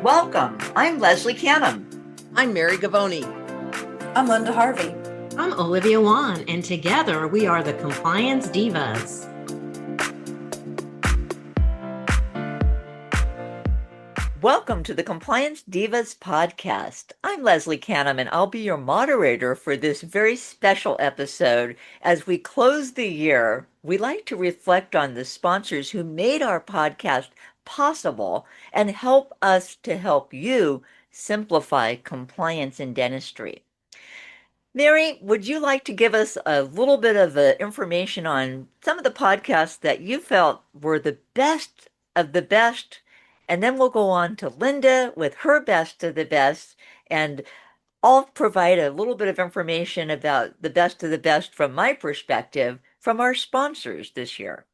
Welcome. I'm Leslie Canham. I'm Mary Gavoni. I'm Linda Harvey. I'm Olivia Wan, and together we are the Compliance Divas. Welcome to the Compliance Divas podcast. I'm Leslie Canham, and I'll be your moderator for this very special episode. As we close the year, we like to reflect on the sponsors who made our podcast possible and help us to help you simplify compliance in dentistry. Mary, would you like to give us a little bit of information on some of the podcasts that you felt were the best of the best? And then we'll go on to Linda with her best of the best, and I'll provide a little bit of information about the best of the best from my perspective from our sponsors this year.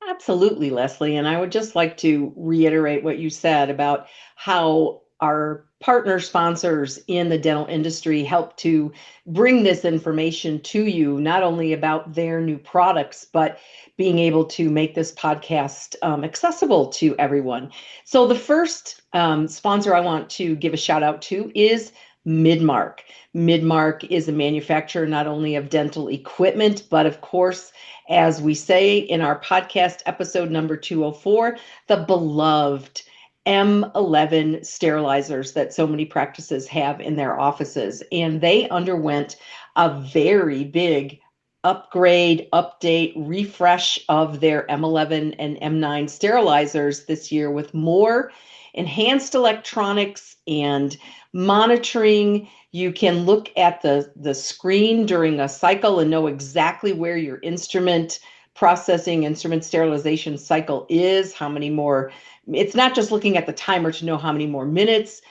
Absolutely, Leslie. And I would just like to reiterate what you said about how our partner sponsors in the dental industry help to bring this information to you, not only about their new products, but being able to make this podcast accessible to everyone. So the first sponsor I want to give a shout out to is Midmark. Midmark is a manufacturer not only of dental equipment, but of course, as we say in our podcast episode number 204, the beloved M11 sterilizers that so many practices have in their offices. And they underwent a very big upgrade, update, refresh of their M11 and M9 sterilizers this year with more enhanced electronics and monitoring. You can look at the screen during a cycle and know exactly where your instrument sterilization cycle is, how many more. It's not just looking at the timer to know how many more minutes,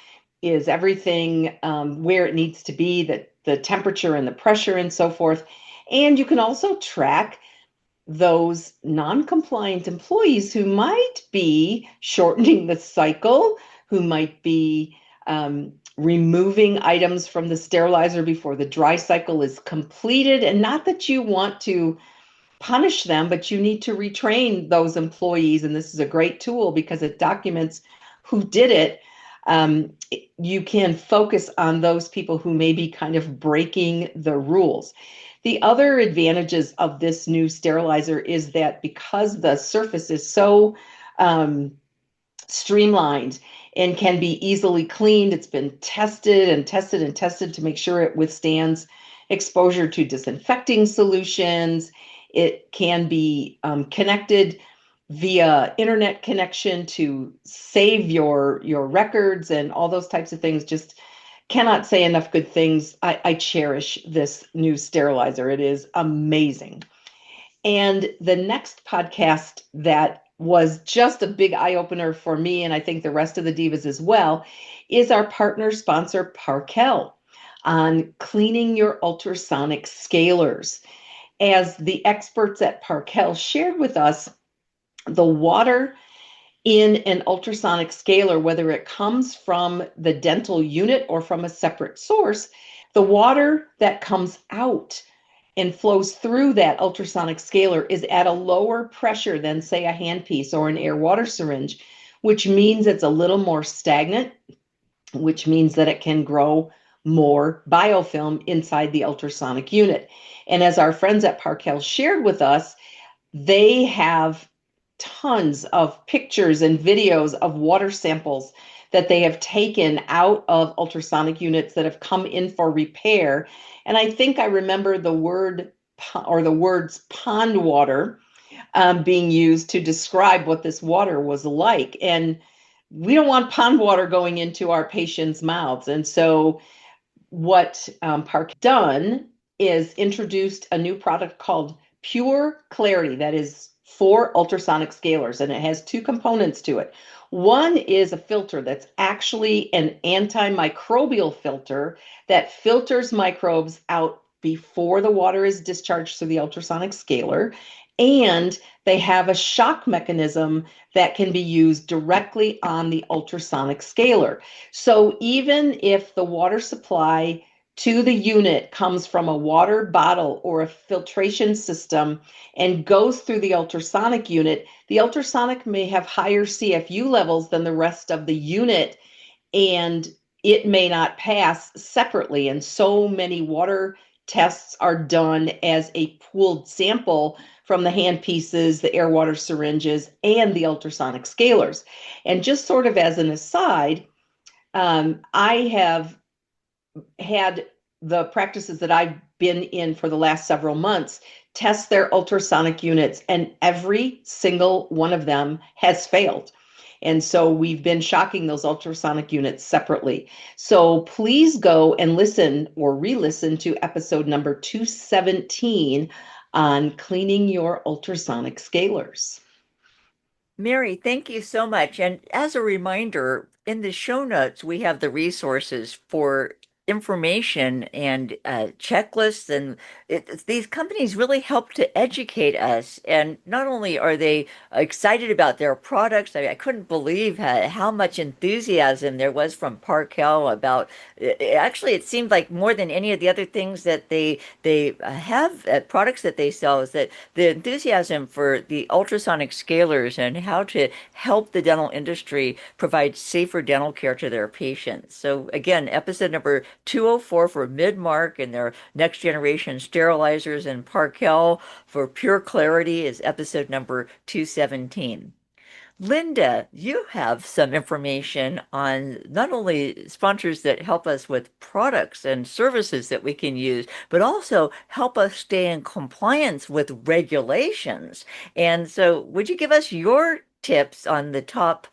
is everything where it needs to be, the temperature and the pressure and so forth. And you can also track those non-compliant employees who might be shortening the cycle, who might be removing items from the sterilizer before the dry cycle is completed. And not that you want to punish them, but you need to retrain those employees. And this is a great tool because it documents who did it. You can focus on those people who may be kind of breaking the rules. The other advantages of this new sterilizer is that because the surface is so streamlined and can be easily cleaned, it's been tested and tested and tested to make sure it withstands exposure to disinfecting solutions. It can be connected via internet connection to save your records and all those types of things. Just cannot say enough good things. I cherish this new sterilizer. It is amazing. And the next podcast that was just a big eye-opener for me, and I think the rest of the divas as well, is our partner sponsor, Parkel, on cleaning your ultrasonic scalers. As the experts at Parkel shared with us, the water in an ultrasonic scaler, whether it comes from the dental unit or from a separate source, the water that comes out and flows through that ultrasonic scaler is at a lower pressure than, say, a handpiece or an air water syringe, which means it's a little more stagnant, which means that it can grow more biofilm inside the ultrasonic unit. And as our friends at Parkel shared with us, they have tons of pictures and videos of water samples that they have taken out of ultrasonic units that have come in for repair. And I think I remember the word or the words pond water being used to describe what this water was like. And we don't want pond water going into our patients' mouths. And so what Park done is introduced a new product called Pure Clarity that is for ultrasonic scalers, and it has two components to it. One is a filter that's actually an antimicrobial filter that filters microbes out before the water is discharged through the ultrasonic scaler. And they have a shock mechanism that can be used directly on the ultrasonic scaler. So even if the water supply to the unit comes from a water bottle or a filtration system and goes through the ultrasonic unit, the ultrasonic may have higher CFU levels than the rest of the unit, and it may not pass separately. And so many water tests are done as a pooled sample from the handpieces, the air water syringes, and the ultrasonic scalars. And just sort of as an aside, I have had the practices that I've been in for the last several months test their ultrasonic units, and every single one of them has failed. And so we've been shocking those ultrasonic units separately. So please go and listen or re-listen to episode number 217 on cleaning your ultrasonic scalars. Mary, thank you so much. And as a reminder, in the show notes, we have the resources for information and checklists. And these companies really help to educate us. And not only are they excited about their products, I couldn't believe how much enthusiasm there was from Parkel about actually, it seemed like more than any of the other things that they have products that they sell is that the enthusiasm for the ultrasonic scalars and how to help the dental industry provide safer dental care to their patients. So again, episode number 204 for Midmark and their next generation sterilizers, and Parkel for Pure Clarity is episode number 217. Linda, you have some information on not only sponsors that help us with products and services that we can use, but also help us stay in compliance with regulations. And so, would you give us your tips on the top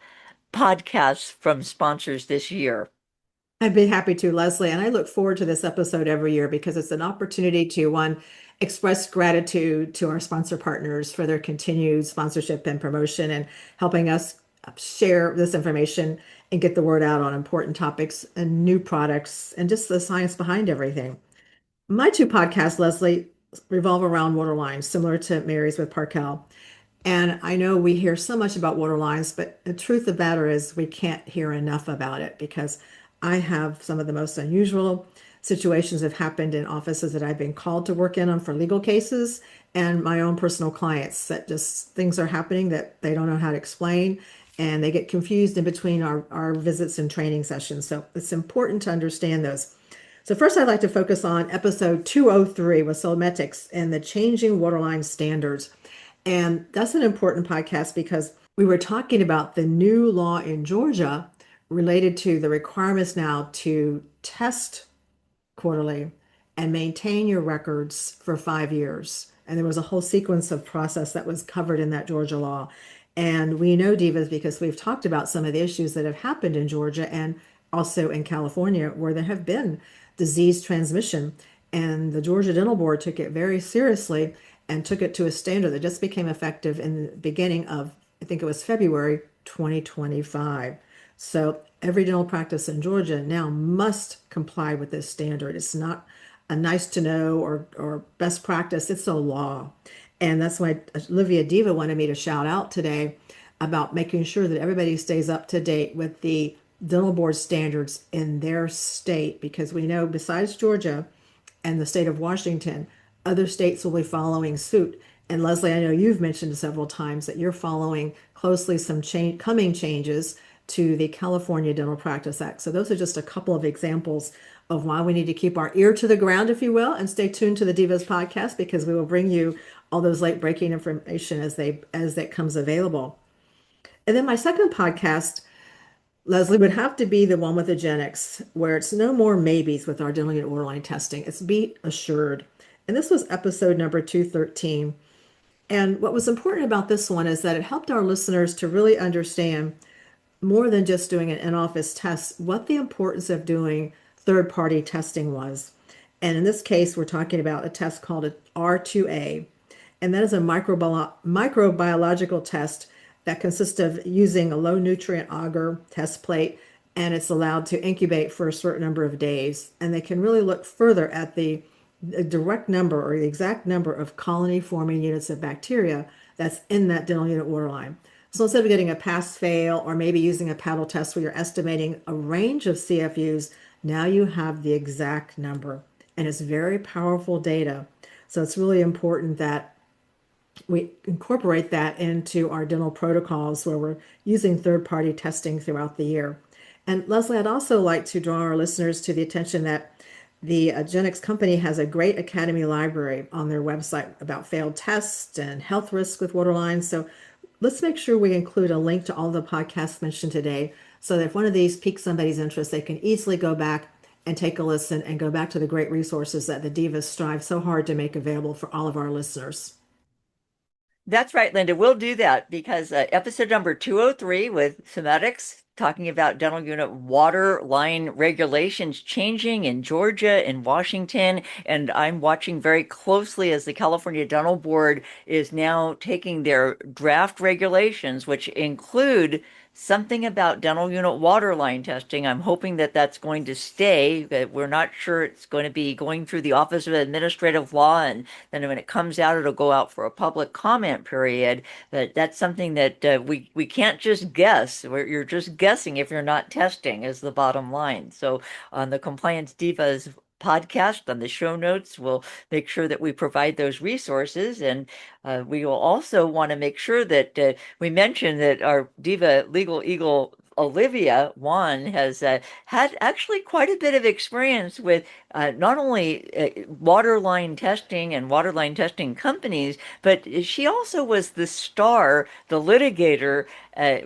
podcasts from sponsors this year? I'd be happy to, Leslie. And I look forward to this episode every year because it's an opportunity to, one, express gratitude to our sponsor partners for their continued sponsorship and promotion and helping us share this information and get the word out on important topics and new products and just the science behind everything. My two podcasts, Leslie, revolve around water lines, similar to Mary's with Parkel. And I know we hear so much about water lines, but the truth of the matter is we can't hear enough about it because I have some of the most unusual situations have happened in offices that I've been called to work in on for legal cases and my own personal clients that just things are happening that they don't know how to explain and they get confused in between our visits and training sessions. So it's important to understand those. So first I'd like to focus on episode 203 with Solmetics and the changing waterline standards. And that's an important podcast because we were talking about the new law in Georgia related to the requirements now to test quarterly and maintain your records for 5 years. And there was a whole sequence of process that was covered in that Georgia law. And we know divas because we've talked about some of the issues that have happened in Georgia and also in California where there have been disease transmission. And the Georgia Dental Board took it very seriously and took it to a standard that just became effective in the beginning of, I think it was February 2025. So every dental practice in Georgia now must comply with this standard. It's not a nice to know or best practice, it's a law. And that's why Olivia Diva wanted me to shout out today about making sure that everybody stays up to date with the dental board standards in their state, because we know besides Georgia and the state of Washington, other states will be following suit. And Leslie, I know you've mentioned several times that you're following closely some coming changes to the California Dental Practice Act. So those are just a couple of examples of why we need to keep our ear to the ground, if you will, and stay tuned to the Divas podcast because we will bring you all those late breaking information as that comes available. And then my second podcast, Leslie, would have to be the one with the Gen X, where it's no more maybes with our dental unit waterline testing. It's be assured. And this was episode number 213. And what was important about this one is that it helped our listeners to really understand more than just doing an in-office test, what the importance of doing third-party testing was. And in this case, we're talking about a test called a R2A, and that is a microbiological test that consists of using a low nutrient agar test plate, and it's allowed to incubate for a certain number of days. And they can really look further at the direct number or the exact number of colony forming units of bacteria that's in that dental unit waterline. So instead of getting a pass fail or maybe using a paddle test where you're estimating a range of CFUs, Now you have the exact number, and it's very powerful data. So it's really important that we incorporate that into our dental protocols where we're using third-party testing throughout the year. And Leslie, I'd also like to draw our listeners to the attention that the Genix company has a great academy library on their website about failed tests and health risks with water lines. So let's make sure we include a link to all the podcasts mentioned today so that if one of these piques somebody's interest, they can easily go back and take a listen and go back to the great resources that the Divas strive so hard to make available for all of our listeners. That's right, Linda. We'll do that because episode number 203 with Somatics talking about dental unit water line regulations changing in Georgia and Washington. And I'm watching very closely as the California Dental Board is now taking their draft regulations, which include something about dental unit water line testing. I'm hoping that that's going to stay, that we're not sure it's going to be going through the Office of Administrative Law, and then when it comes out, it'll go out for a public comment period. But that's something that we can't just guess. You're just guessing if you're not testing, is the bottom line. So on the Compliance Divas podcast, on the show notes, we'll make sure that we provide those resources. And we will also want to make sure that we mention that our Diva Legal Eagle Olivia Juan has had actually quite a bit of experience with not only waterline testing and waterline testing companies, but she also was the star, the litigator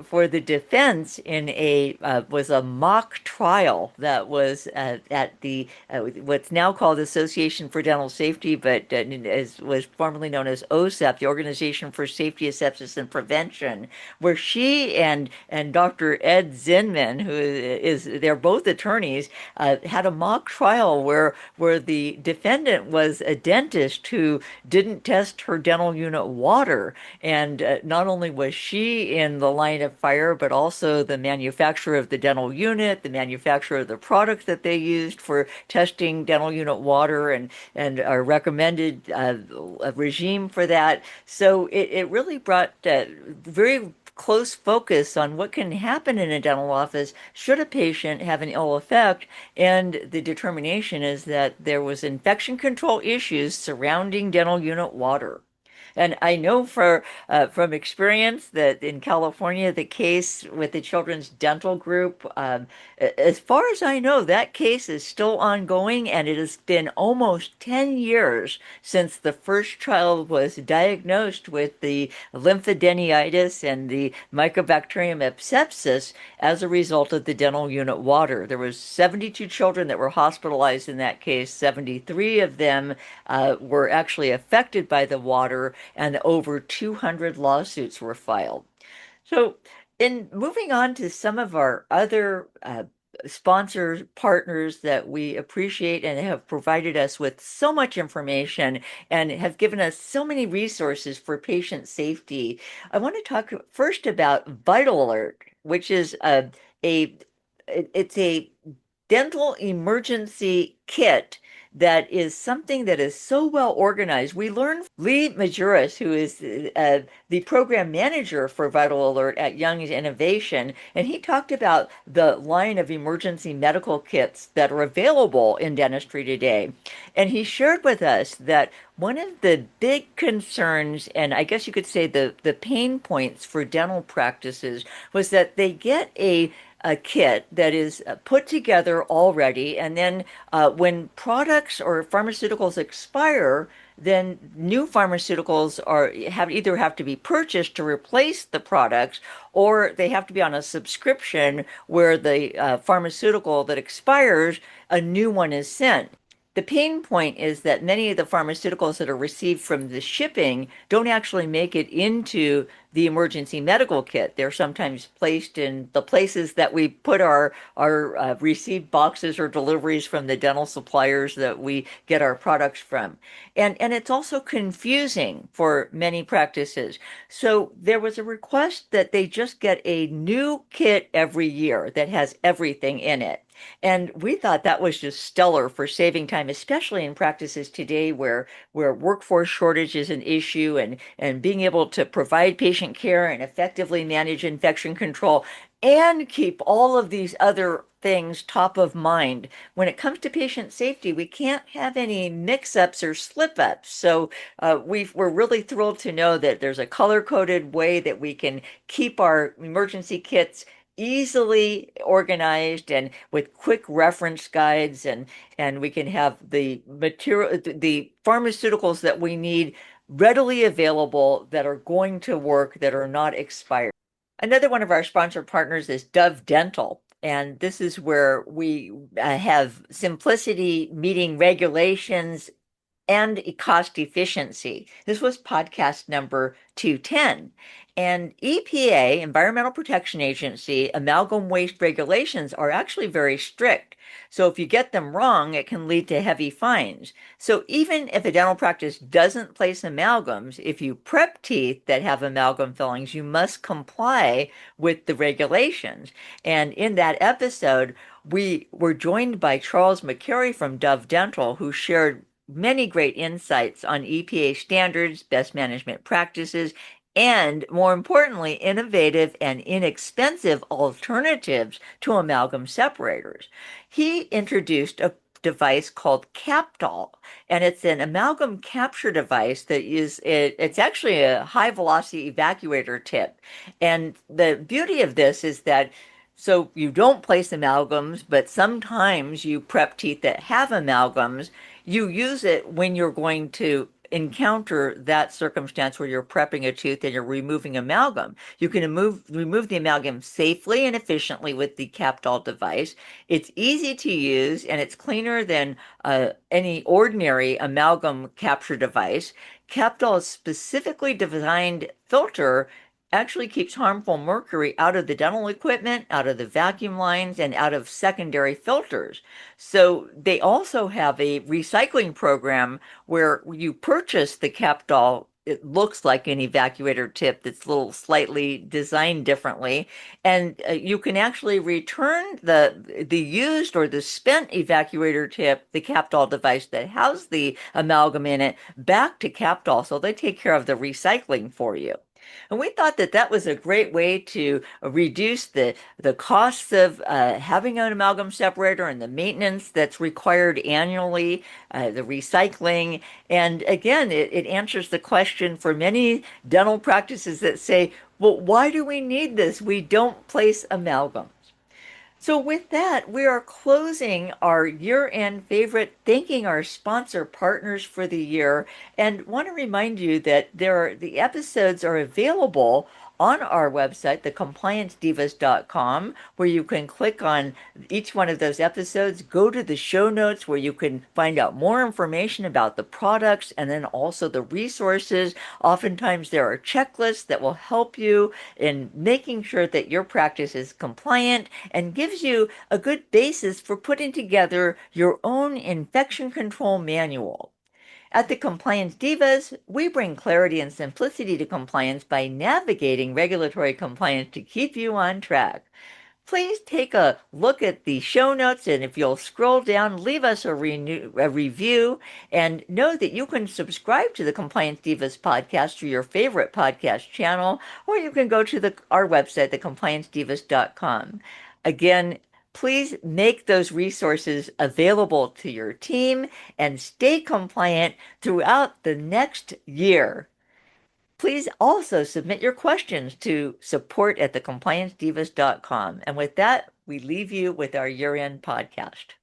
for the defense in a was a mock trial that was at the what's now called Association for Dental Safety, but was formerly known as OSAP, the Organization for Safety, Asepsis, and Prevention, where she and Dr. Ed Zinman, who is they're both attorneys, had a mock trial where the defendant was a dentist who didn't test her dental unit water, and not only was she in the line of fire, but also the manufacturer of the dental unit, the manufacturer of the product that they used for testing dental unit water, and a recommended a regime for that. So it really brought very close focus on what can happen in a dental office should a patient have an ill effect. And the determination is that there was infection control issues surrounding dental unit water. And I know from experience that in California, the case with the Children's Dental Group, as far as I know, that case is still ongoing, and it has been almost 10 years since the first child was diagnosed with the lymphadenitis and the Mycobacterium abscessus as a result of the dental unit water. There was 72 children that were hospitalized in that case. 73 of them were actually affected by the water, and over 200 lawsuits were filed. So, in moving on to some of our other sponsors, partners that we appreciate and have provided us with so much information and have given us so many resources for patient safety, I want to talk first about Vital Alert, which is a it's a dental emergency kit that is something that is so well organized. We learned from Lee Majuris, who is the program manager for Vital Alert at Young's Innovation, and he talked about the line of emergency medical kits that are available in dentistry today. And he shared with us that one of the big concerns, and I guess you could say the pain points for dental practices, was that they get a kit that is put together already, and then when products or pharmaceuticals expire, then new pharmaceuticals have to be purchased to replace the products, or they have to be on a subscription where the pharmaceutical that expires, a new one is sent. The pain point is that many of the pharmaceuticals that are received from the shipping don't actually make it into the emergency medical kit. They're sometimes placed in the places that we put our received boxes or deliveries from the dental suppliers that we get our products from. And it's also confusing for many practices. So there was a request that they just get a new kit every year that has everything in it. And we thought that was just stellar for saving time, especially in practices today where workforce shortage is an issue, and being able to provide patient care and effectively manage infection control and keep all of these other things top of mind. When it comes to patient safety, we can't have any mix-ups or slip-ups. So we're really thrilled to know that there's a color-coded way that we can keep our emergency kits easily organized and with quick reference guides, and we can have the material, the pharmaceuticals that we need readily available that are going to work, that are not expired. Another one of our sponsored partners is Dove Dental. And this is where we have simplicity meeting regulations and cost efficiency. This was podcast number 210. And EPA, Environmental Protection Agency, amalgam waste regulations are actually very strict. So if you get them wrong, it can lead to heavy fines. So even if a dental practice doesn't place amalgams, if you prep teeth that have amalgam fillings, you must comply with the regulations. And in that episode, we were joined by Charles McCary from Dove Dental, who shared many great insights on EPA standards, best management practices, and more importantly, innovative and inexpensive alternatives to amalgam separators. He introduced a device called Capdol, and it's an amalgam capture device that it's actually a high velocity evacuator tip. And the beauty of this is that so you don't place amalgams, but sometimes you prep teeth that have amalgams. You use it when you're going to encounter that circumstance where you're prepping a tooth and you're removing amalgam. You can remove the amalgam safely and efficiently with the Capdol device. It's easy to use and it's cleaner than any ordinary amalgam capture device. Capdol's specifically designed filter actually keeps harmful mercury out of the dental equipment, out of the vacuum lines, and out of secondary filters. So they also have a recycling program where you purchase the Capdol. It looks like an evacuator tip that's a little slightly designed differently, and you can actually return the used or the spent evacuator tip, the Capdol device that has the amalgam in it, back to Capdol, so they take care of the recycling for you. And we thought that that was a great way to reduce the costs of having an amalgam separator and the maintenance that's required annually, the recycling. And again, it answers the question for many dental practices that say, well, why do we need this? We don't place amalgam. So with that, we are closing our year-end favorite, thanking our sponsor partners for the year, and want to remind you that the episodes are available on our website, thecompliancedivas.com, where you can click on each one of those episodes, go to the show notes where you can find out more information about the products and then also the resources. Oftentimes there are checklists that will help you in making sure that your practice is compliant and gives you a good basis for putting together your own infection control manual. At the Compliance Divas, we bring clarity and simplicity to compliance by navigating regulatory compliance to keep you on track. Please take a look at the show notes, and if you'll scroll down, leave us a review, and know that you can subscribe to the Compliance Divas podcast through your favorite podcast channel, or you can go to our website, thecompliancedivas.com. Again, please make those resources available to your team and stay compliant throughout the next year. Please also submit your questions to support@thecompliancedivas.com. And with that, we leave you with our year-end podcast.